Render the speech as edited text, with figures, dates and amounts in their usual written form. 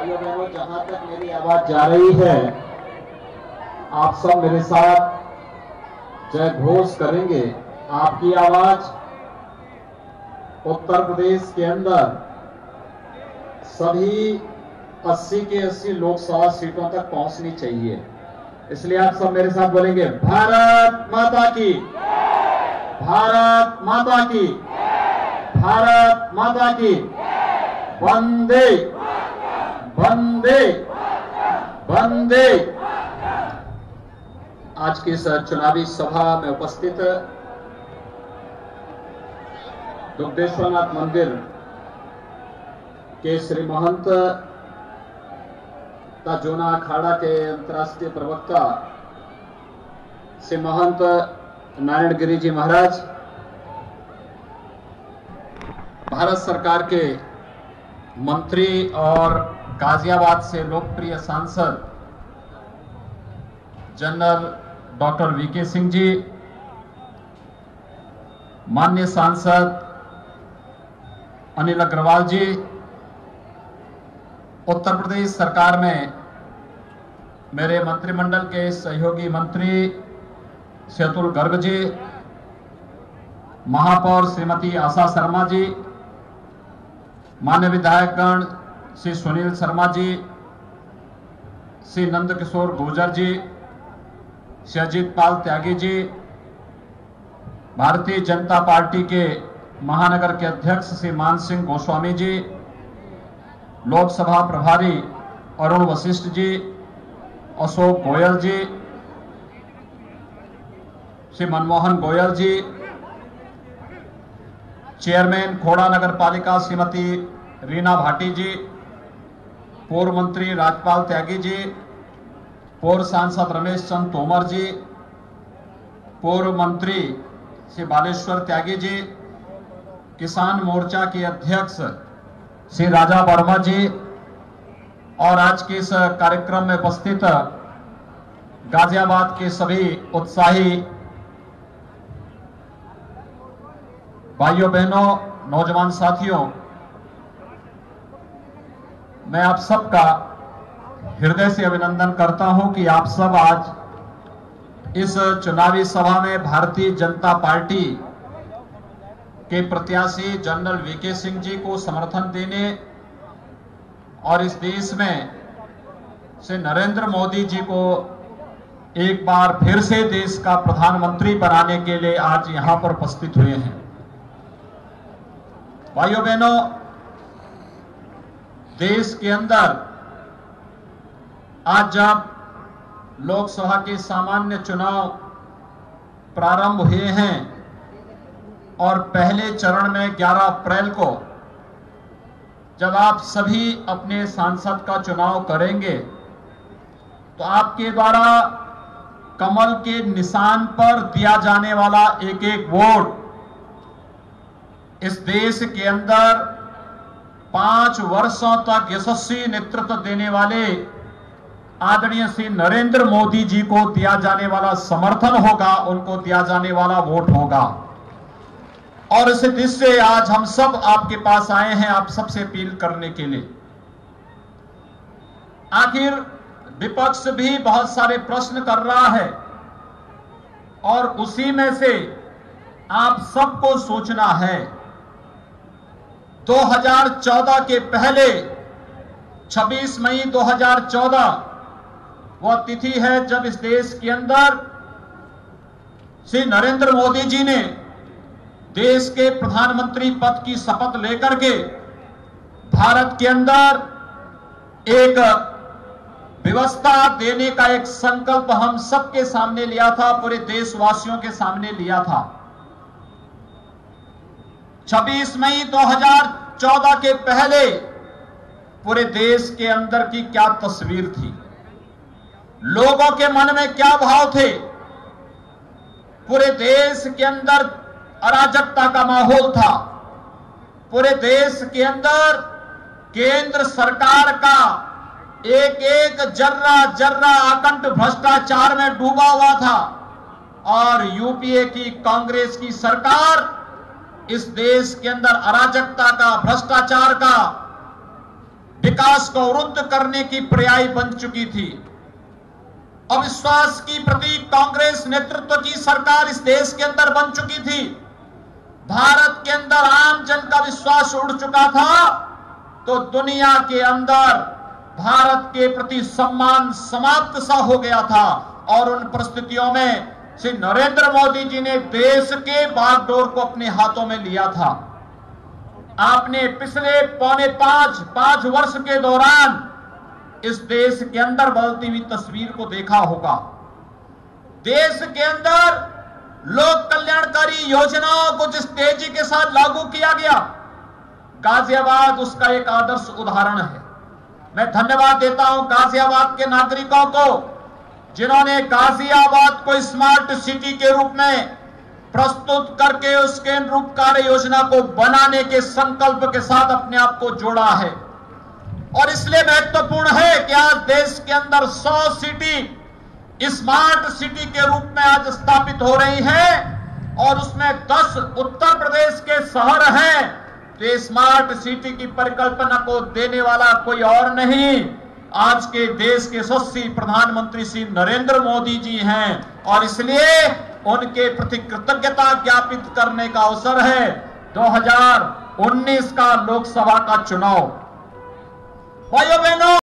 भाइयों बहनों, जहां तक मेरी आवाज जा रही है, आप सब मेरे साथ जय घोष करेंगे। आपकी आवाज उत्तर प्रदेश के अंदर सभी 80 के 80 लोकसभा सीटों तक पहुंचनी चाहिए। इसलिए आप सब मेरे साथ बोलेंगे, भारत माता की, भारत माता की, भारत माता की, वंदे वंदे वंदे। आज की इस चुनावी सभा में उपस्थित दुग्धेश्वरनाथ मंदिर के श्री महंत जोना अखाड़ा के अंतर्राष्ट्रीय प्रवक्ता श्री महंत नारायण गिरी जी महाराज, भारत सरकार के मंत्री और गाजियाबाद से लोकप्रिय सांसद general doctor VK Singh ji, माननीय सांसद अनिल अग्रवाल जी, उत्तर प्रदेश सरकार में मेरे मंत्रिमंडल के सहयोगी मंत्री श्री अतुल गर्ग जी, महापौर श्रीमती आशा शर्मा जी, मान्य विधायकगण श्री सुनील शर्मा जी, श्री नंद किशोर गुर्जर जी, श्री अजीत पाल त्यागी जी, भारतीय जनता पार्टी के महानगर के अध्यक्ष श्री मान सिंह गोस्वामी जी, लोकसभा प्रभारी अरुण वशिष्ठ जी, अशोक गोयल जी, श्री मनमोहन गोयल जी, चेयरमैन खोड़ा नगर पालिका श्रीमती रीना भाटी जी, पूर्व मंत्री राजपाल त्यागी जी, पूर्व सांसद रमेश चंद तोमर जी, पूर्व मंत्री श्री बालेश्वर त्यागी जी, किसान मोर्चा के अध्यक्ष श्री राजा वर्मा जी, और आज के इस कार्यक्रम में उपस्थित गाजियाबाद के सभी उत्साही भाइयों बहनों, नौजवान साथियों, मैं आप सबका हृदय से अभिनंदन करता हूं कि आप सब आज इस चुनावी सभा में भारतीय जनता पार्टी के प्रत्याशी जनरल वीके सिंह जी को समर्थन देने और इस देश में से नरेंद्र मोदी जी को एक बार फिर से देश का प्रधानमंत्री बनाने के लिए आज यहां पर उपस्थित हुए हैं। भाइयों बहनों, देश के अंदर आज जब लोकसभा के सामान्य चुनाव प्रारंभ हुए हैं और पहले चरण में 11 अप्रैल को जब आप सभी अपने सांसद का चुनाव करेंगे तो आपके द्वारा कमल के निशान पर दिया जाने वाला एक एक वोट इस देश के अंदर 5 वर्षों तक यशस्वी नेतृत्व देने वाले आदरणीय श्री नरेंद्र मोदी जी को दिया जाने वाला समर्थन होगा, उनको दिया जाने वाला वोट होगा। और इस दृष्टि से आज हम सब आपके पास आए हैं आप सबसे अपील करने के लिए। आखिर विपक्ष भी बहुत सारे प्रश्न कर रहा है और उसी में से आप सबको सोचना है। 2014 के पहले 26 मई 2014 वह तिथि है जब इस देश के अंदर श्री नरेंद्र मोदी जी ने देश के प्रधानमंत्री पद की शपथ लेकर के भारत के अंदर एक व्यवस्था देने का एक संकल्प हम सबके सामने लिया था, पूरे देशवासियों के सामने लिया था। 26 मई 2014 के पहले पूरे देश के अंदर की क्या तस्वीर थी, लोगों के मन में क्या भाव थे। पूरे देश के अंदर अराजकता का माहौल था। पूरे देश के अंदर केंद्र सरकार का एक एक जर्रा जर्रा अकंठ भ्रष्टाचार में डूबा हुआ था और यूपीए की कांग्रेस की सरकार इस देश के अंदर अराजकता का, भ्रष्टाचार का विकास को अवरुद्ध करने की पर्याय बन चुकी थी। अविश्वास की प्रतीक कांग्रेस नेतृत्व की सरकार इस देश के अंदर बन चुकी थी। भारत के अंदर आम जन का विश्वास उड़ चुका था, तो दुनिया के अंदर भारत के प्रति सम्मान समाप्त सा हो गया था। और उन परिस्थितियों में श्री नरेंद्र मोदी जी ने देश के बागडोर को अपने हाथों में लिया था। आपने पिछले पौने पांच वर्ष के दौरान इस देश के अंदर बदलती हुई तस्वीर को देखा होगा। देश के अंदर लोक कल्याणकारी योजनाओं को जिस तेजी के साथ लागू किया गया, गाजियाबाद उसका एक आदर्श उदाहरण है। मैं धन्यवाद देता हूं गाजियाबाद के नागरिकों को, जिन्होंने गाजियाबाद को स्मार्ट सिटी के रूप में प्रस्तुत करके उसके अनुरूप कार्य योजना को बनाने के संकल्प के साथ अपने आप को जोड़ा है। और इसलिए महत्वपूर्ण है कि आज देश के अंदर 100 सिटी स्मार्ट सिटी के रूप में आज स्थापित हो रही है और उसमें 10 उत्तर प्रदेश के शहर हैं। तो स्मार्ट सिटी की परिकल्पना को देने वाला कोई और नहीं, आज के देश के यशस्वी प्रधानमंत्री श्री नरेंद्र मोदी जी हैं। और इसलिए उनके प्रति कृतज्ञता ज्ञापित करने का अवसर है 2019 का लोकसभा का चुनाव। भाइयों बहनों,